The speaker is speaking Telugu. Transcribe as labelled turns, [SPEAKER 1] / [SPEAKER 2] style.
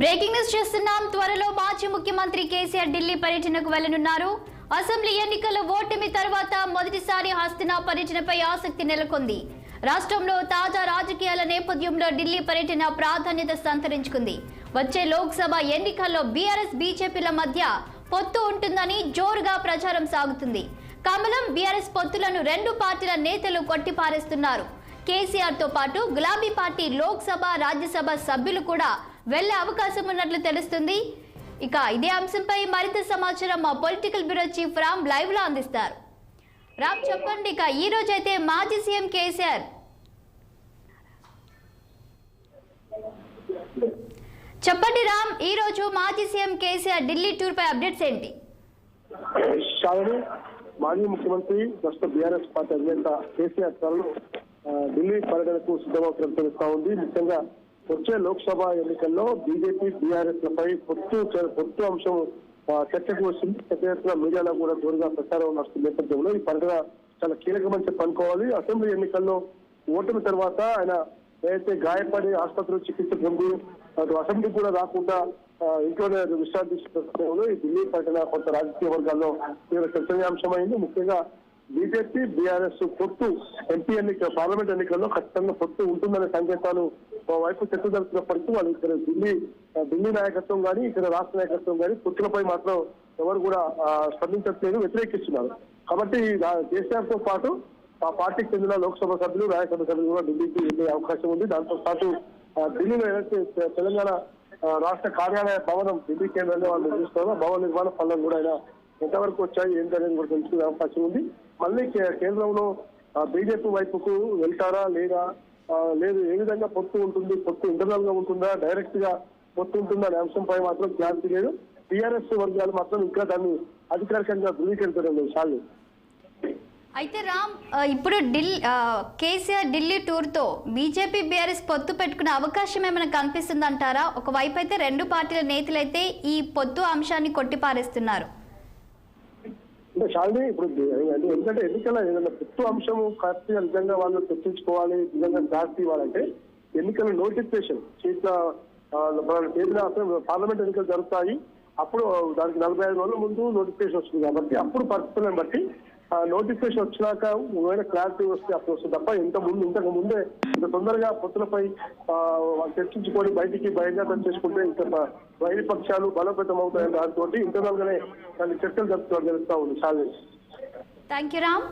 [SPEAKER 1] బ్రేకింగ్ న్యూస్ చేస్తున్నాం. త్వరలో మాజీ ముఖ్యమంత్రి కేసీఆర్ ఢిల్లీ పర్యటనకు వెళ్లనున్నారు. అసెంబ్లీ ఎన్నికల ఓటమి తర్వాత మొదటిసారి హస్తినా పర్యటనపై ఆసక్తి నెలకొంది. రాష్ట్రంలో తాజా రాజకీయాల నేపథ్యంలో ఢిల్లీ పర్యటన ప్రాధాన్యత సంతరించుకుంది. వచ్చే లోక్సభ ఎన్నికల్లో బీఆర్ఎస్ బీజేపీల మధ్య పొత్తు ఉంటుందని జోరుగా ప్రచారం సాగుతుంది. కమలం బీఆర్ఎస్ పొత్తులను రెండు పార్టీల నేతలు కొట్టిపారేస్తున్నారు. కేసీఆర్ తో పాటు గులాబీ పార్టీ లోక్సభ రాజ్యసభ సభ్యులు కూడా వెళ్లే అవకాశం ఉన్నట్లు తెలుస్తుంది. ఇక ఇదే అంశంపై మరింత సమాచారం మా political bureau chief Ram live లో అందిస్తారు. రామ్ చెప్పండి, ఇక ఈ రోజైతే మాజీ సీఎం కేసీఆర్ చెప్పండి రామ్, ఈ రోజు మాజీ సీఎం కేసీఆర్ ఢిల్లీ టూర్ పై అప్డేట్స్ ఏంటి?
[SPEAKER 2] మాజీ ముఖ్యమంత్రి ప్రస్తుత బీఆర్ఎస్ పార్టీ అధినేత కేసీఆర్ త్వరలో ఢిల్లీ పర్యటనకు సిద్ధమవుతున్నట్టు తెలుస్తా ఉంది. ముఖ్యంగా వచ్చే లోక్సభ ఎన్నికల్లో బీజేపీ బీఆర్ఎస్ లపై పొత్తు అంశం చర్చకు వచ్చింది. పెద్ద ఎత్తున మీడియాలో కూడా జోరుగా ప్రచారం నడుస్తున్న నేపథ్యంలో ఈ పర్యటన చాలా కీలకమని చెప్పి అనుకోవాలి. అసెంబ్లీ ఎన్నికల్లో ఓటమి తర్వాత ఆయన ఏదైతే గాయపడి ఆసుపత్రిలో చికిత్స పొంది అటు అసెంబ్లీ కూడా రాకుండా ఇంట్లోనే విశ్రాంతిస్తున్న ఈ ఢిల్లీ పర్యటన కొంత రాజకీయ వర్గాల్లో తీవ్ర చర్చనీయాంశమైంది. ముఖ్యంగా బీజేపీ బీఆర్ఎస్ పొత్తు ఎంపీ ఎన్నిక పార్లమెంట్ ఎన్నికల్లో ఖచ్చితంగా పొత్తు ఉంటుందనే సంకేతాలు వైపు చర్చ జరుగుతున్నప్పటికీ వాళ్ళు ఇక్కడ ఢిల్లీ నాయకత్వం కానీ ఇక్కడ రాష్ట్ర నాయకత్వం కానీ పొత్తులపై మాత్రం ఎవరు కూడా స్పందించట్లేదు, వ్యతిరేకిస్తున్నారు. కాబట్టి కేసీఆర్ తో పాటు ఆ పార్టీకి చెందిన లోక్సభ సభ్యులు రాజ్యసభ సభ్యులు కూడా ఢిల్లీకి వెళ్లే అవకాశం ఉంది. దాంతో పాటు ఢిల్లీలో ఏదైతే తెలంగాణ రాష్ట్ర కార్యాలయ భవనం ఢిల్లీ కేంద్రంలో వాళ్ళు నిర్మిస్తున్నారో భవన నిర్మాణ పనులు కూడా ఆయన ఎంతవరకు వచ్చాయి ఏంటనేది కూడా తెలుసుకునే అవకాశం ఉంది. మళ్ళీ కేంద్రంలో బీజేపీ వైపుకు వెళ్తారా లేదా లేదు, ఏ విధంగా పొత్తు ఉంటుంది, పొత్తు ఇంటర్నల్ గా ఉంటుందా, డైరెక్ట్ గా పొత్తు ఉంటుందా అనే అంశంపై మాత్రం క్లారిటీ లేదు. టీఆర్ఎస్ వర్గాలు మాత్రం ఇంకా దాన్ని అధికారికంగా ధృవీకరించడం చాలు.
[SPEAKER 1] అయితే రామ్, ఇప్పుడు కేసీఆర్ ఢిల్లీ టూర్ తో బీజేపీ బీఆర్ఎస్ పొత్తు పెట్టుకునే అవకాశం ఏమైనా కనిపిస్తుంది అంటారా? ఒకవైపు అయితే రెండు పార్టీల నేతలైతే ఈ పొత్తు అంశాన్ని కొట్టిపారేస్తున్నారు.
[SPEAKER 2] అంటే శాలిని ఇప్పుడు ఎందుకంటే ఎన్నికల ఏదైనా పొత్తు అంశము కరెక్ట్గా నిజంగా వాళ్ళు చర్చించుకోవాలి, నిజంగా క్లారిటీ ఇవ్వాలంటే ఎన్నికల నోటిఫికేషన్ చేసిన పార్లమెంట్ ఎన్నికలు జరుగుతాయి. అప్పుడు దానికి 45 రోజుల ముందు నోటిఫికేషన్ వస్తుంది కాబట్టి అప్పుడు పరిస్థితులను బట్టి నోటిఫికేషన్ వచ్చినాక ఒకవేళ క్లారిటీ వస్తే అప్పుడు వస్తుంది తప్ప ఇంతకు ముందే ఇంత తొందరగా పొత్తులపై చర్చించుకొని బయటికి బహిర్గతం చేసుకుంటే ఇంత వైరి పక్షాలు బలోపేతం అవుతాయని దాంతో ఇంటర్నల్ గానే దాన్ని చర్చలు జరుపుతూ ఉంది.
[SPEAKER 1] Thank you Ram.